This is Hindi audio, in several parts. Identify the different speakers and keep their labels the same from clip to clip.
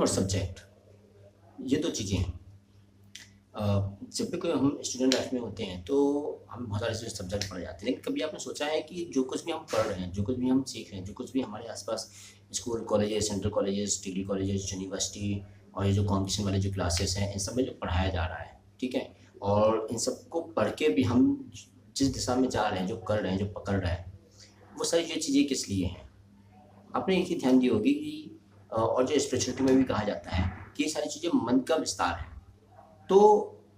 Speaker 1: और सब्जेक्ट, ये 2 चीज़ें हैं। जब भी कोई हम स्टूडेंट लाइफ में होते हैं तो हम बहुत सारे सब्जेक्ट पढ़ जाते हैं, लेकिन कभी आपने सोचा है कि जो कुछ भी हम पढ़ रहे हैं, जो कुछ भी हम सीख रहे हैं, जो कुछ भी हमारे आसपास school colleges, central colleges, degree colleges, university और ये जो कॉम्पिटिशन वाले जो क्लासेस हैं, इन सब में जो पढ़ाया जा रहा है, ठीक है, और इन सबको पढ़ के भी हम जिस दिशा में जा रहे हैं, जो कर रहे हैं, जो पकड़ रहे हैं, वो सारी जो चीज़ें किस लिए हैं? आपने एक चीज़ ध्यान दी होगी कि और जो स्पिरिचुअलिटी में भी कहा जाता है कि ये सारी चीज़ें मन का विस्तार है। तो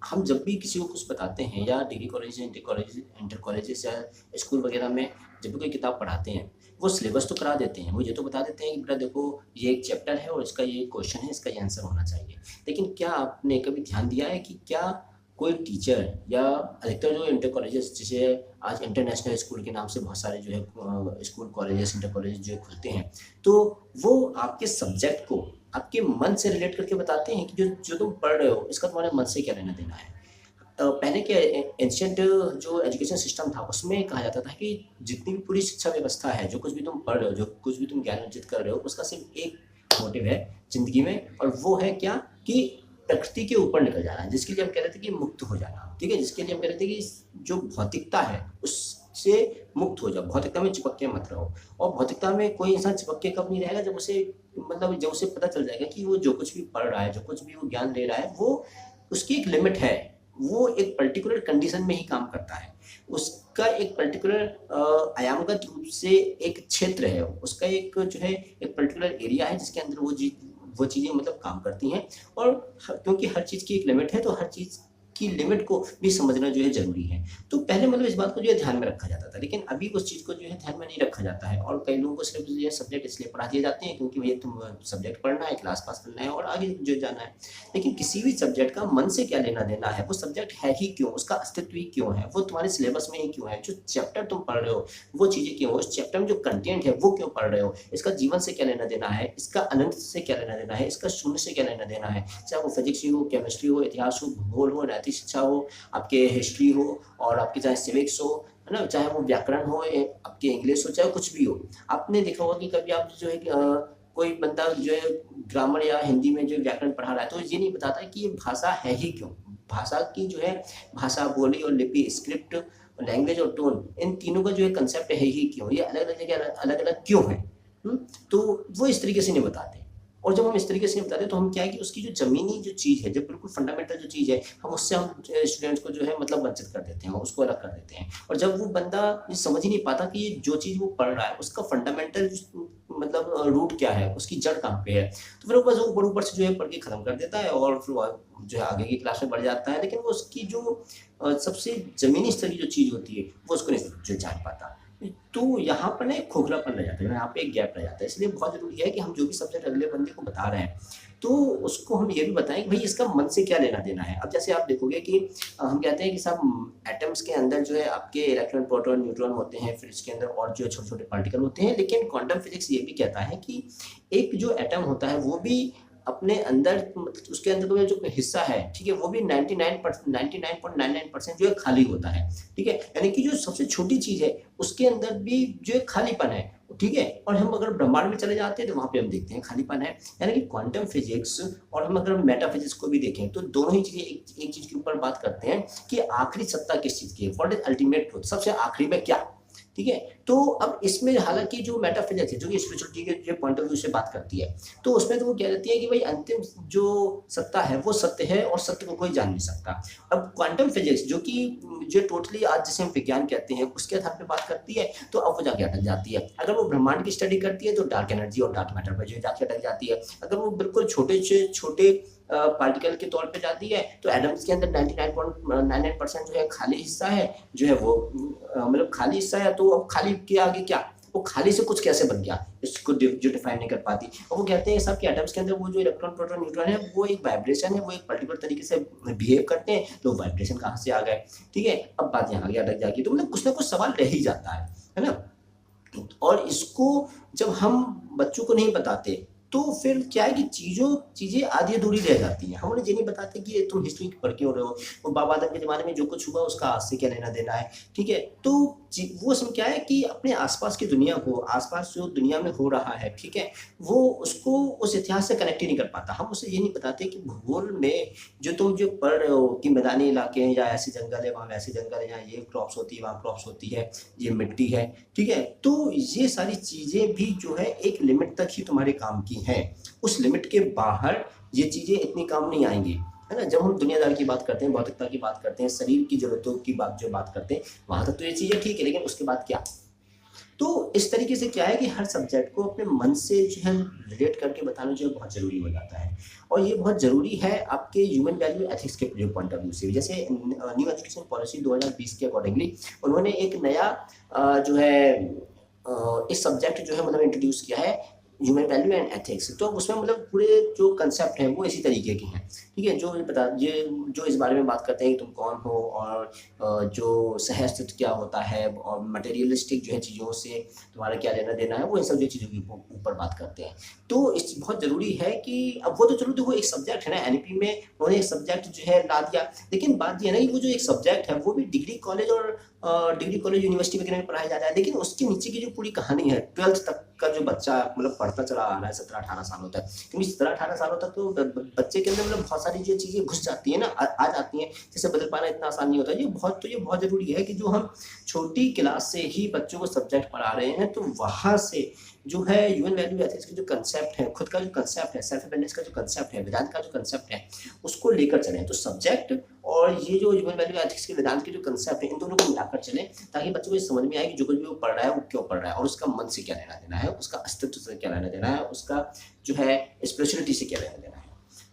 Speaker 1: हम जब भी किसी को कुछ बताते हैं या डिग्री कॉलेज, इंटर कॉलेजेस या स्कूल वगैरह में जब भी कोई किताब पढ़ाते हैं, वो सिलेबस तो करा देते हैं, वो ये तो बता देते हैं कि बेटा देखो ये एक चैप्टर है और इसका ये क्वेश्चन है, इसका ये आंसर होना चाहिए। लेकिन क्या आपने कभी ध्यान दिया है कि क्या कोई टीचर या अधिकतर जो इंटर कॉलेजेस, जैसे आज इंटरनेशनल स्कूल के नाम से बहुत सारे जो है स्कूल कॉलेजेस, इंटर कॉलेज जो खुलते हैं, तो वो आपके सब्जेक्ट को आपके मन से रिलेट करके बताते हैं कि जो जो तुम पढ़ रहे हो इसका तुम्हारे मन से क्या लेना देना है। पहले के एंशिएंट जो एजुकेशन सिस्टम था उसमें कहा जाता था कि जितनी भी पूरी शिक्षा व्यवस्था है, जो कुछ भी तुम पढ़ रहे हो, जो कुछ भी तुम ज्ञान अर्जित कर रहे हो, उसका सिर्फ एक मोटिव है ज़िंदगी में, और वो है क्या कि प्रकृति के ऊपर निकल जाना है, जिसके लिए हम कह रहे थे कि मुक्त हो जाना, ठीक है? जिसके लिए हम कह रहे थे कि जो भौतिकता है उससे मुक्त हो जाओ, भौतिकता में चिपक के मत रहो। और भौतिकता में कोई इंसान चिपक के कब नहीं रहेगा, जब उसे मतलब जब उसे पता चल जाएगा कि वो जो कुछ भी पढ़ रहा है, जो कुछ भी वो ज्ञान ले रहा है, वो उसकी एक लिमिट है, वो एक पर्टिकुलर कंडीशन में ही काम करता है। उसका एक पर्टिकुलर आयामगत रूप से एक क्षेत्र है, उसका एक जो है एक पर्टिकुलर एरिया है जिसके अंदर वो चीज़ें मतलब काम करती हैं। और क्योंकि हर चीज़ की एक लिमिट है, तो हर चीज़ की लिमिट को भी समझना जो है ज़रूरी है। तो पहले मतलब इस बात को जो है ध्यान में रखा जाता था, लेकिन अभी उस चीज़ को जो है ध्यान में नहीं रखा जाता है, और कई लोगों को सिर्फ जो है सब्जेक्ट इसलिए पढ़ा दिए जाते हैं क्योंकि भैया तुम सब्जेक्ट पढ़ना है, क्लास पास करना है और आगे जो जाना है। लेकिन किसी भी सब्जेक्ट का मन से क्या लेना देना है, वो सब्जेक्ट है ही क्यों, उसका अस्तित्व ही क्यों है, वो तुम्हारे सिलेबस में ही क्यों है, जो चैप्टर तुम पढ़ रहे हो वो चीज़ें क्यों, उस चैप्टर में जो कंटेंट है वो क्यों पढ़ रहे हो, इसका जीवन से क्या लेना देना है, इसका अनंत से क्या लेना देना है, इसका शून्य से क्या लेना देना है, चाहे वो फिजिक्स ही हो, केमिस्ट्री हो, इतिहास हो, भूगोल हो, नैतिक शिक्षा हो, आपके हिस्ट्री हो, और आपके चाहे सिविक्स हो, है ना, चाहे वो व्याकरण हो, आपके इंग्लिश हो, चाहे कुछ भी हो। आपने देखा होगा कि कभी आप जो है कोई बंदा जो है ग्रामर या हिंदी में जो व्याकरण पढ़ा रहा है, तो ये नहीं बताता है कि ये भाषा है ही क्यों। भाषा की जो है भाषा, बोली और लिपि, स्क्रिप्ट, लैंग्वेज और टोन, इन तीनों का जो है कंसेप्ट है ही क्यों, ये अलग अलग जगह अलग अलग क्यों है। तो वो इस तरीके से नहीं बताते। और जब हम इस तरीके से बताते हैं तो हम क्या है कि उसकी जो ज़मीनी जो चीज़ है, जो बिल्कुल फंडामेंटल जो चीज़ है, हम उससे हम स्टूडेंट्स को जो है मतलब वंचित कर देते हैं, उसको अलग कर देते हैं। और जब वो बंदा ये समझ ही नहीं पाता कि ये जो चीज़ वो पढ़ रहा है उसका फंडामेंटल मतलब रूट क्या है, उसकी जड़ कहाँ पे है, तो फिर वो बस ऊपर ऊपर से जो है पढ़ के ख़त्म कर देता है और फिर वो जो है आगे की क्लास में बढ़ जाता है, लेकिन वो उसकी जो सबसे ज़मीनी स्तर की जो चीज़ होती है वो उसको नहीं जो जान पाता। तो यहाँ पर ना एक खोखलापन रह जाता है, यहाँ पे एक गैप रह जाता है। इसलिए बहुत ज़रूरी है कि हम जो भी सब्जेक्ट अगले बंदे को बता रहे हैं, तो उसको हम ये भी बताएँ कि भई इसका मन से क्या लेना देना है। अब जैसे आप देखोगे कि हम कहते हैं कि सब एटम्स के अंदर जो है आपके इलेक्ट्रॉन, प्रोटॉन, न्यूट्रॉन होते हैं, फिर इसके अंदर और जो है छोटे-छोटे पार्टिकल होते हैं। लेकिन क्वांटम फिज़िक्स ये भी कहता है कि एक जो एटम होता है वो भी अपने अंदर मतलब उसके अंदर का जो हिस्सा है, ठीक है, वो भी 99.99% जो है खाली होता है, ठीक है? यानी कि जो सबसे छोटी चीज़ है उसके अंदर भी जो है खालीपन है, ठीक है? और हम अगर ब्रह्मांड में चले जाते हैं तो वहाँ पे हम देखते हैं खालीपन है। यानी कि क्वांटम फिज़िक्स और हम अगर मेटाफिज़िक्स को भी देखें तो दोनों ही चीज़ें एक चीज़ के ऊपर बात करते हैं कि आखिरी सत्ता किस चीज़ की है, व्हाट इज़ अल्टीमेट ट्रुथ, सबसे आखिरी में क्या, ठीक है? तो अब इसमें हालाँकि जो मेटाफिज़िक्स है, जो कि स्पिरिचुअलिटी के जो पॉइंट ऑफ व्यू से बात करती है, तो उसमें तो वो कह देती है कि भई अंतिम जो सत्ता है वो सत्य है और सत्य को कोई जान नहीं सकता। अब क्वांटम फिज़िक्स जो कि जो टोटली आज जिसे हम विज्ञान कहते हैं उसके आधार पे बात करती है, तो अब वो जाके अटक जाती है। अगर वो ब्रह्मांड की स्टडी करती है तो डार्क एनर्जी और डार्क मैटर पे जो जाके अटक जाती है। अगर वो बिल्कुल छोटे से छोटे पार्टिकल के तौर पे जाती है तो एटम्स के अंदर 99.99% जो है खाली हिस्सा है, जो है वो मतलब खाली हिस्सा है, तो अब खाली के आगे क्या? वो खाली से कुछ कैसे बन गया? इसको जो डिफाइन नहीं कर पाती। और वो कहते हैं सब कि एटम्स के अंदर वो जो इलेक्ट्रॉन, प्रोटॉन, न्यूट्रॉन है वो एक वाइब्रेशन है, वो एक पर्टिकुलर तरीके से बिहेव करते हैं, तो वाइब्रेशन कहाँ से आ गए? ठीक है? अब बात यहाँ आगे अटक जाएगी, तो मतलब कुछ ना कुछ सवाल रह ही जाता है ना? और इसको जब हम बच्चों को नहीं बताते तो फिर क्या है कि चीज़ें आधी अधूरी रह जाती हैं। हम उन्हें ये नहीं बताते कि ये तुम हिस्ट्री पढ़ क्यों रहे हो, वो बाबा आदम के ज़माने में जो कुछ हुआ उसका आज से क्या लेना देना है, ठीक है? तो वो सब क्या है कि अपने आसपास की दुनिया को, आसपास जो दुनिया में हो रहा है, ठीक है, वो उसको उस इतिहास से कनेक्ट ही नहीं कर पाता। हम उसे ये नहीं बताते कि भूगोल में जो पढ़ रहे हो कि मैदानी इलाके हैं, या ऐसे जंगल है, वहाँ वैसे जंगल है, यहाँ ये क्रॉप्स होती है, वहाँ क्रॉप्स होती है, ये मिट्टी है, ठीक है? तो ये सारी चीज़ें भी जो है एक लिमिट तक ही तुम्हारे काम की हैं। उस लिमिट के बाहर ये चीज़ें इतनी काम नहीं आएँगी, है ना? जब हम दुनियादारी की बात करते हैं, भौतिकता की बात करते हैं, शरीर की ज़रूरतों की बात करते हैं, वहाँ तक तो ये चीज़ें ठीक है, लेकिन उसके बाद क्या? तो इस तरीके से क्या है कि हर सब्जेक्ट को अपने मन से जो है रिलेट करके बताना जो है बहुत ज़रूरी हो जाता है। और ये बहुत ज़रूरी है आपके ह्यूमन वैल्यू एथिक्स के जो पॉइंट ऑफ व्यू से भी। जैसे न्यू एजुकेशन पॉलिसी 2020 के अकॉर्डिंगली उन्होंने एक नया जो है इस सब्जेक्ट जो है मतलब इंट्रोड्यूस किया है, ह्यूमन वैल्यू एंड एथिक्स। तो उसमें मतलब पूरे जो कंसेप्ट हैं वो इसी तरीके के हैं, ठीक है? जो इस बारे में बात करते हैं कि तुम कौन हो, और जो सहअस्तित्व क्या होता है, और मटेरियलिस्टिक जो है चीज़ों से तुम्हारा क्या लेना देना है, वो इन सब जो चीज़ों के ऊपर बात करते हैं। तो इस बहुत ज़रूरी है कि अब वो तो चलो देखो एक सब्जेक्ट है ना, एनईपी में उन्होंने एक सब्जेक्ट जो है ला दिया, लेकिन बात ये है ना कि वो जो एक सब्जेक्ट है वो भी डिग्री कॉलेज और डिग्री कॉलेज यूनिवर्सिटी वगैरह में पढ़ाया जा रहा है, लेकिन उसके नीचे की जो पूरी कहानी है 12th तक का जो बच्चा मतलब पढ़ता चला आ रहा है 17-18 सालों तक, क्योंकि 17-18 सालों तक तो बच्चे के अंदर मतलब बहुत सारी जो चीज़ें घुस जाती है ना, आ जाती हैं, जिसे बदल पाना इतना आसान नहीं होता है। ये बहुत ज़रूरी है कि जो हम छोटी क्लास से ही बच्चों को सब्जेक्ट पढ़ा रहे हैं, तो वहाँ से जो है ह्यूमन वैल्यू एथिक्स के जो कंसेप्ट है, खुद का जो कंसेप्ट है, सेल्फ अवेयरनेस का जो कंसेप्ट है, वेदांत का जो कंसेप्ट है, उसको लेकर चलें। तो सब्जेक्ट और ये जो ह्यूमन वैल्यू एथिक्स के वेदांत के जो कंसेप्ट है, इन दोनों को मिलाकर चलें, ताकि बच्चों को ये समझ में आए कि जो कुछ भी वो पढ़ रहा है वो क्यों पढ़ रहा है, और उसका मन से क्या लेना देना है, उसका अस्तित्व से क्या लेना देना है, उसका जो है स्पिरिचुअलिटी से क्या लेना देना है।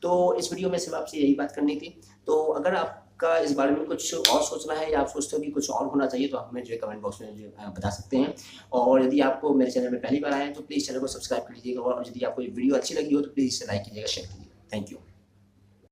Speaker 1: तो इस वीडियो में सिर्फ आपसे यही बात करनी थी। तो अगर आपका इस बारे में कुछ और सोचना है, या आप सोचते हो कि कुछ और होना चाहिए, तो आप हमें जो है कमेंट बॉक्स में जो है बता सकते हैं। और यदि आपको मेरे चैनल में पहली बार आए हैं तो प्लीज़ चैनल को सब्सक्राइब कर लीजिएगा, और यदि आपको ये वीडियो अच्छी लगी हो तो प्लीज़ इसे लाइक कीजिएगा, शेयर कीजिएगा। Thank you.